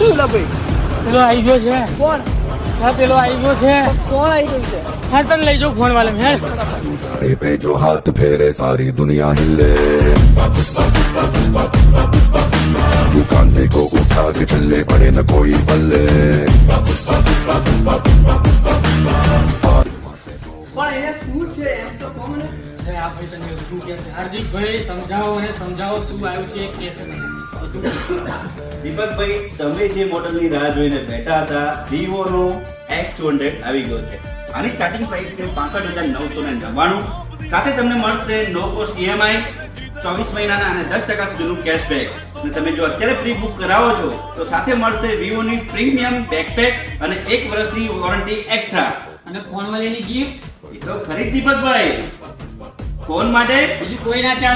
શું લા ભાઈ? પેલો આવી ગયો છે. કોણ? હા પેલો આવી ગયો છે. કોણ આવી ગયું છે? હા તને લઈ જાઉં ફોન વાલે હેડ. अरे पे जो हाथ फेरे सारी दुनिया हिले तू कांधे को उठा के चले पड़े न कोई बल्ले પણ એને શું છે એમ તો કહો મને. અરે આ ભાઈ તને શું કહે છે? હાર્દિકભાઈ સમજાવો અને સમજાવો શું આવ્યું છે એ કહે છે મને. દીપકભાઈ, તમે જે મોડલની રાહ જોઈને બેઠા હતા, Vivo નો X200 આવી ગયો છે. આની સ્ટાર્ટિંગ પ્રાઇસ છે 65,999. સાથે તમને મળશે નો કોસ્ટ EMI, 24 મહિનાના અને 10% સુધીનું કેશબેક. અને તમે જો અત્યારે પ્રી બુક કરાવો છો તો સાથે મળશે Vivo ની પ્રીમિયમ બેકપેક અને 1 વર્ષની વોરંટી એક્સ્ટ્રા. અને ફોન વાળાની ગિફ્ટ એ તો ખરી દીપકભાઈ, ફોન માટે બીજું કોઈ ના ચાલે.